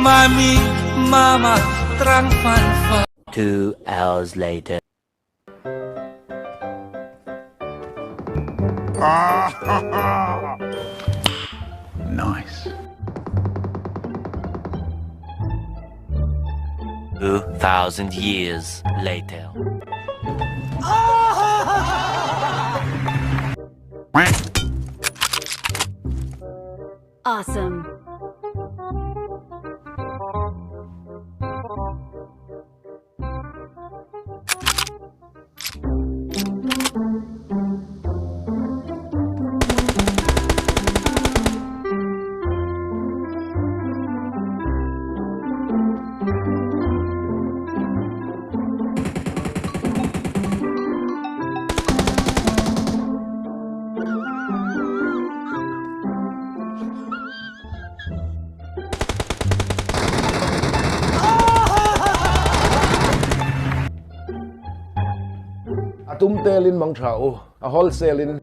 Mami, mama, terang fan. 2 hours later. Nice. 2,000 years later. Awesome. Atum telin mang trao, a wholesaling.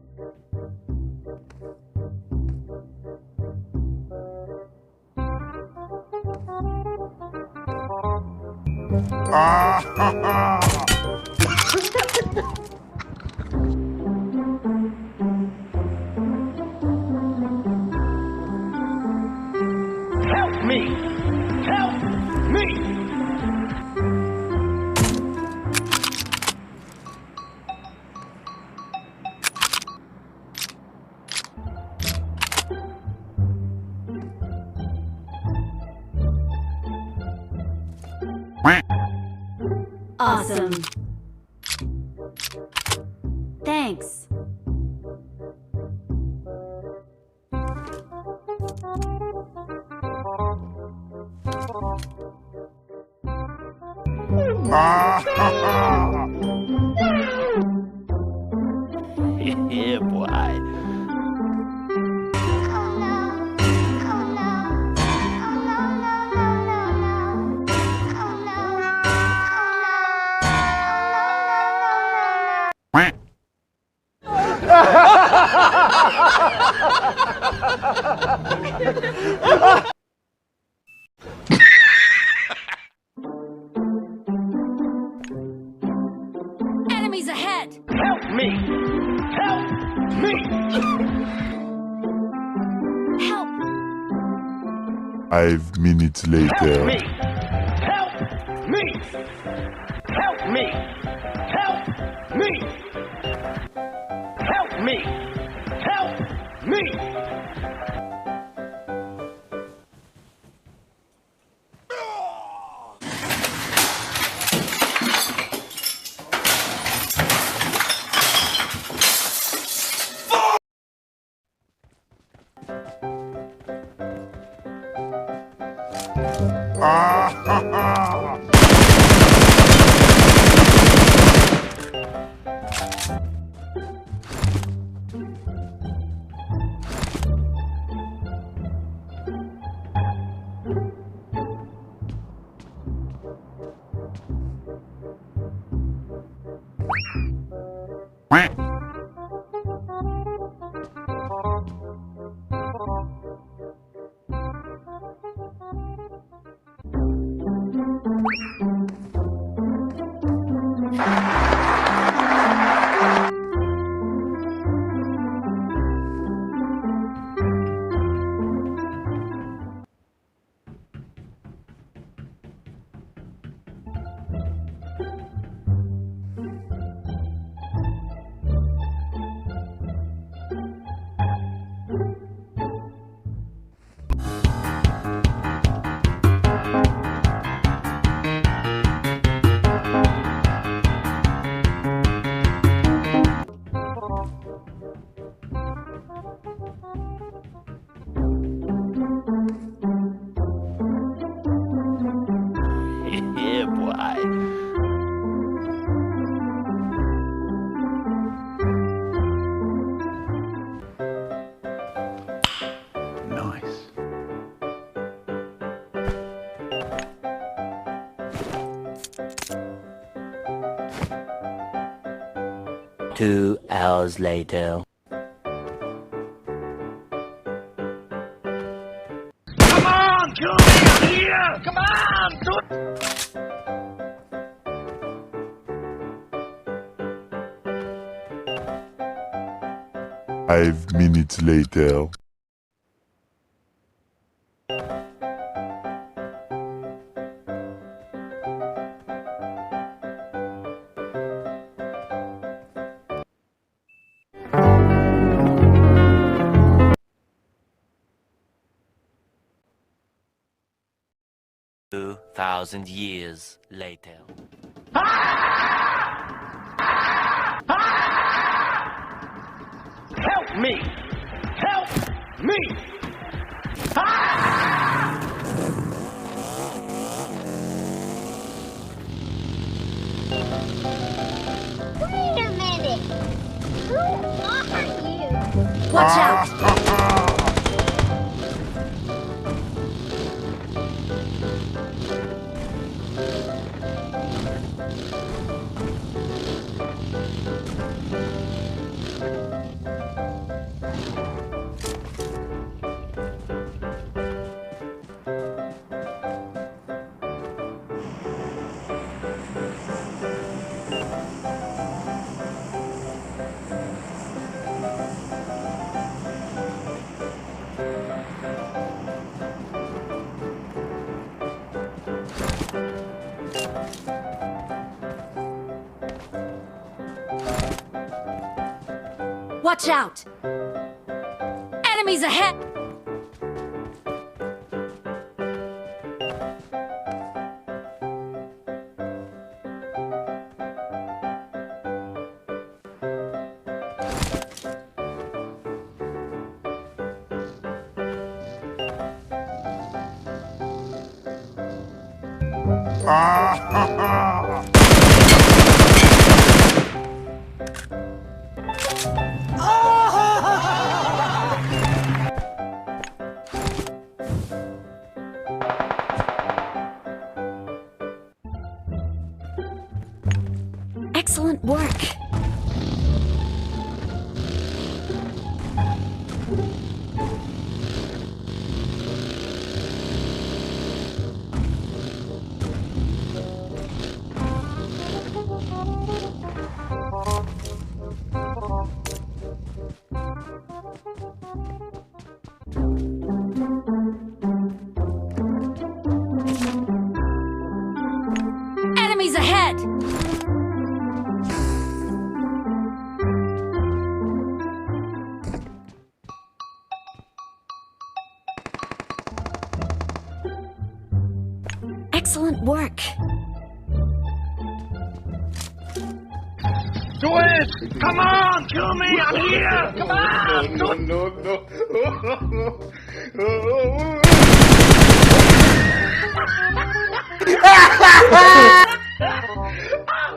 Help me! Help me! Awesome. Thanks. Yeah, boy. Enemies ahead! Help me! Help me! Help! 5 minutes later. Me! Help me! Help me! Help me! Help me! Help me! 2 hours later. Come on, kill me! I'm here! Come on! Do it! 5 minutes later. Two thousand years later. Help me! Help me! Wait a minute! Who are you? Watch out! Watch out! Enemies ahead! Excellent work. Enemies ahead! Excellent work. Do it! Come on, kill me! I'm here! Come on! Do it!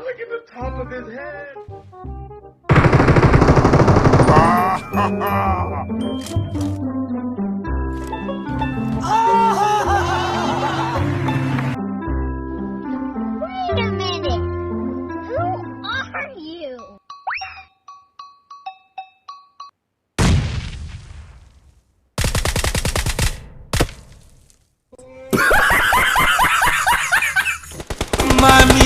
Look at the top of his head! Wait a minute! Who are you? Mami.